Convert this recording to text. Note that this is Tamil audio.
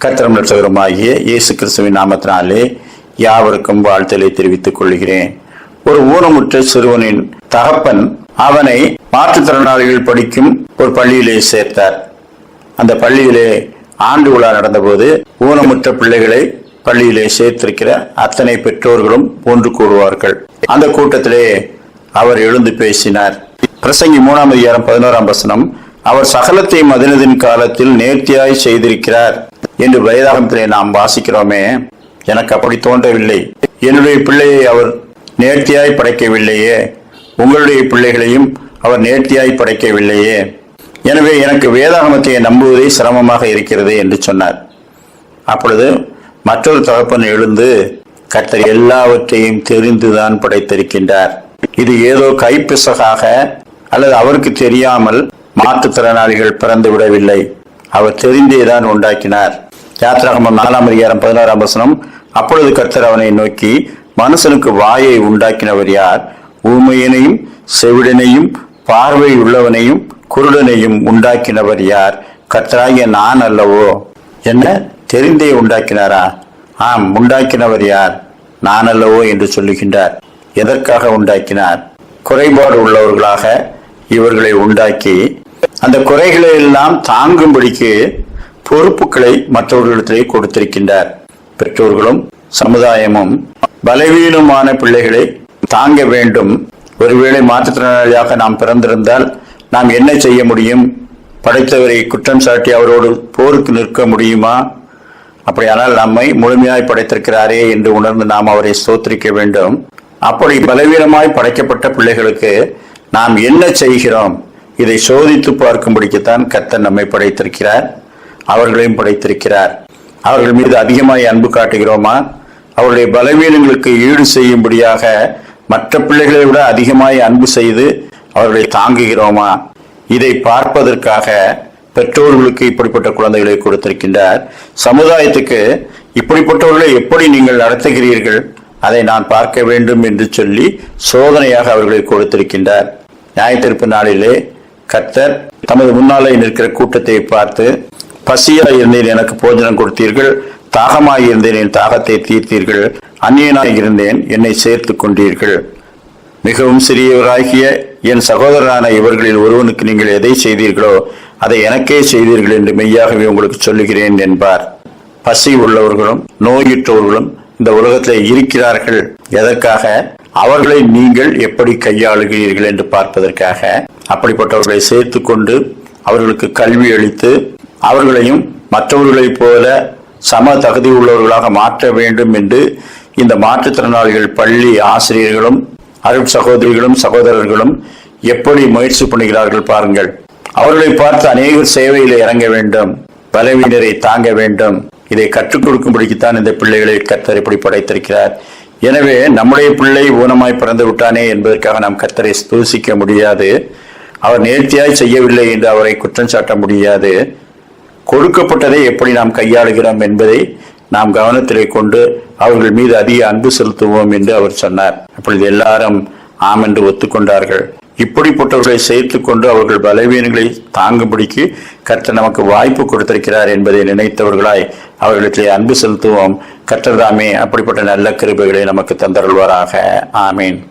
கர்த்தரும் இரட்சகருமாகிய இயேசு கிறிஸ்துவின் நாமத்தினாலே யாவருக்கும் வாழ்த்தலை தெரிவித்துக் கொள்கிறேன். ஒரு ஊனமுற்ற சிறுவனின் தகப்பன் அவனை மாற்றுத்திறனாளிகள் படிக்கும் ஒரு பள்ளியிலே சேர்த்தார். அந்த பள்ளியிலே ஆண்டு விழா நடந்தபோது ஊனமுற்ற பிள்ளைகளை பள்ளியிலே சேர்த்திருக்கிற அத்தனை பெற்றோர்களும் ஒன்று கூடுவார்கள். அந்த கூட்டத்திலே அவர் எழுந்து பேசினார். பிரசங்கி 3:11 அவர் சகலத்தையும் அதினதின் காலத்தில் நேர்த்தியாய் செய்திருக்கிறார் என்று வேதாகமத்திலே நாம் வாசிக்கிறோமே. எனக்கு அப்படி தோன்றவில்லை. என்னுடைய பிள்ளையை அவர் நேர்த்தியாய் படைக்கவில்லையே, உங்களுடைய பிள்ளைகளையும் அவர் நேர்த்தியாய் படைக்கவில்லையே. எனவே எனக்கு வேதாகமத்தை நம்புவதே சிரமமாக இருக்கிறது என்று சொன்னார். அப்பொழுது மற்றொரு தகப்பன் எழுந்து, கர்த்தர் எல்லாவற்றையும் தெரிந்துதான் படைத்திருக்கின்றார். இது ஏதோ கைப்பிசகாக அல்லது அவருக்கு தெரியாமல் மாற்றுத்திறனாளிகள் பிறந்து விடவில்லை, அவர் தெரிந்தேதான் உண்டாக்கினார். யாத்திராகமம் 4:16 அப்பொழுது கர்த்தர் அவனை நோக்கி, மனுஷனுக்கு வாயை உண்டாக்கினவர் யார்? ஊமையனையும் செவிடனையும் பார்வை உள்ளவனையும் குருடனையும் உண்டாக்கினவர் யார்? கர்த்தராகிய நான் அல்லவோ? என்ன, தெரிந்தே உண்டாக்கினாரா? ஆம், உண்டாக்கினவர் யார்? நான் அல்லவோ என்று சொல்லுகின்றார். எதற்காக உண்டாக்கினார்? குறைபாடு உள்ளவர்களாக இவர்களை உண்டாக்கி அந்த குறைகளை எல்லாம் தாங்கும்படிக்கு பொறுப்புகளை மற்றவர்களிடத்திலே கொடுத்திருக்கின்றார். பெற்றோர்களும் சமுதாயமும் பலவீனமான பிள்ளைகளை தாங்க வேண்டும். ஒருவேளை மாற்றுத்திறனாளியாக நாம் பிறந்திருந்தால் நாம் என்ன செய்ய முடியும்? படைத்தவரை குற்றம் சாட்டி அவரோடு போருக்கு நிற்க முடியுமா? அப்படியானால் நம்மை முழுமையாய் படைத்திருக்கிறாரே என்று உணர்ந்து நாம் அவரை ஸ்தோத்திரிக்க வேண்டும். அப்படி பலவீனமாய் படைக்கப்பட்ட பிள்ளைகளுக்கு நாம் என்ன செய்கிறோம்? இதை சோதித்து பார்க்கும்படிக்குத்தான் கர்த்தர் நம்மை படைத்திருக்கிறார், அவர்களையும் படைத்திருக்கிறார். அவர்கள் மீது அதிகமாய் அன்பு காட்டுகிறோமா? அவருடைய பலவீனங்களுக்கு ஈடு செய்யும்படியாக மற்ற பிள்ளைகளை விட அதிகமாய் அன்பு செய்து அவர்களை தாங்குகிறோமா? இதை பார்ப்பதற்காக பெற்றோர்களுக்கு இப்படிப்பட்ட குழந்தைகளை கொடுத்திருக்கின்றார். சமுதாயத்துக்கு இப்படிப்பட்டவர்களை எப்படி நீங்கள் நடத்துகிறீர்கள், அதை நான் பார்க்க வேண்டும் என்று சொல்லி சோதனையாக அவர்களை கொடுத்திருக்கின்றார். நியாயத்தீர்ப்பு நாளிலே கர்த்தர் தமது முன்னாலே நிற்கிற கூட்டத்தை பார்த்து, பசியாய் இருந்தேன், எனக்கு போஜனம் கொடுத்தீர்கள், தாகமாய் இருந்தேன், என் தாகத்தை தீர்த்தீர்கள், அந்நியனாய் இருந்தேன், என்னை சேர்த்து கொண்டீர்கள், மிகவும் சிறியவராகிய என் சகோதரரான இவர்களில் ஒருவனுக்கு நீங்கள் எதை செய்தீர்களோ அதை எனக்கே செய்தீர்கள் என்று மெய்யாகவே உங்களுக்கு சொல்லுகிறேன் என்பார். பசி உள்ளவர்களும் நோயுற்றவர்களும் இந்த உலகத்தில் இருக்கிறார்கள். எதற்காக? அவர்களை நீங்கள் எப்படி கையாளுகிறீர்கள் என்று பார்ப்பதற்காக. அப்படிப்பட்டவர்களை சேர்த்து கொண்டு அவர்களுக்கு கல்வி அளித்து அவர்களையும் மற்றவர்களைப் போல சம தகுதி உள்ளவர்களாக மாற்ற வேண்டும் என்று இந்த மாற்றுத்திறனாளிகள் பள்ளி ஆசிரியர்களும் அருட் சகோதரிகளும் சகோதரர்களும் எப்படி முயற்சி பண்ணுகிறார்கள் பாருங்கள். அவர்களை பார்த்து அநேகர் சேவையில் இறங்க வேண்டும், பலவீனரை தாங்க வேண்டும். இதை கற்றுக் கொடுக்கும்படிக்குத்தான் இந்த பிள்ளைகளை கர்த்தர் இப்படி படைத்திருக்கிறார். எனவே நம்முடைய பிள்ளை ஊனமாய் பிறந்து விட்டானே என்பதற்காக நாம் கர்த்தரை தூசிக்க முடியாது. அவர் நேர்த்தியாய் செய்யவில்லை என்று அவரை குற்றம் சாட்ட முடியாது. கொடுக்கப்பட்டதை எப்படி நாம் கையாளுகிறோம் என்பதை நாம் கவனத்திலே கொண்டு அவர்கள் மீது அதிக அன்பு செலுத்துவோம் என்று அவர் சொன்னார். அப்பொழுது எல்லாரும் ஆம் என்று ஒத்துக்கொண்டார்கள். இப்படிப்பட்டவர்களை சேர்த்து கொண்டு அவர்கள் பலவீனங்களை தாங்கும்படிக்கு கர்த்தர் நமக்கு வாய்ப்பு கொடுத்திருக்கிறார் என்பதை நினைத்தவர்களாய் அவர்களிடத்திலே அன்பு செலுத்துவோம். கர்த்தர் தாமே அப்படிப்பட்ட நல்ல கிருபைகளை நமக்கு தந்தருள்வாராக. ஆமீன்.